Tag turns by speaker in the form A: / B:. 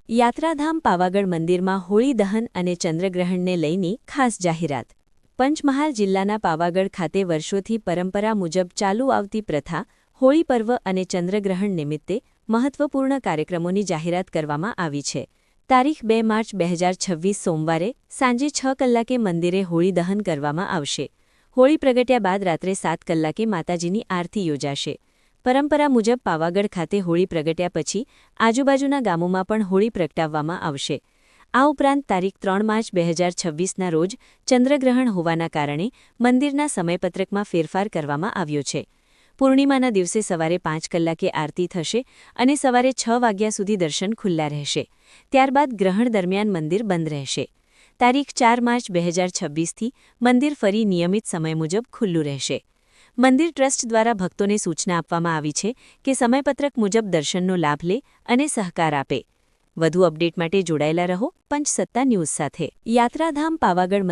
A: યાત્રાધામ પાવાગઢ મંદિરમાં હોળી દહન અને ચંદ્રગ્રહણને લઈને ખાસ જાહેરાત। પંચમહાલ જિલ્લાના પાવાગઢ ખાતે વર્ષોથી પરંપરા મુજબ ચાલુ આવતી પ્રથા હોળી પર્વ અને ચંદ્રગ્રહણ નિમિત્તે મહત્વપૂર્ણ કાર્યક્રમોની જાહેરાત કરવામાં આવી છે। તારીખ 2 માર્ચ 2026 સોમવારે સાંજે 6 કલાકે મંદિરે હોળી દહન કરવામાં આવશે। હોળી પ્રગટ્યા બાદ રાત્રે 7 કલાકે માતાજીની આરતી યોજાશે। પરંપરા મુજબ પાવાગઢ ખાતે હોળી પ્રગટ્યા પછી આજુબાજુના ગામોમાં પણ હોળી પ્રગટાવવામાં આવશે। આ ઉપરાંત તારીખ 3 માર્ચ 2026ના રોજ ચંદ્રગ્રહણ હોવાના કારણે મંદિરના સમયપત્રકમાં ફેરફાર કરવામાં આવ્યો છે। પૂર્ણિમાના દિવસે સવારે 5 કલાકે આરતી થશે અને સવારે 6 વાગ્યા સુધી દર્શન ખુલ્લા રહેશે। ત્યારબાદ ગ્રહણ દરમિયાન મંદિર બંધ રહેશે। તારીખ 4 માર્ચ 2026થી મંદિર ફરી નિયમિત સમય મુજબ ખુલ્લું રહેશે। મંદિર ટ્રસ્ટ દ્વારા ભક્તોને સૂચના આપવામાં આવી છે કે સમયપત્રક મુજબ દર્શનનો લાભ લે અને સહકાર આપે। વધુ અપડેટ માટે જોડાયેલા રહો પંચસત્તા ન્યૂઝ સાથે। યાત્રાધામ પાવાગઢ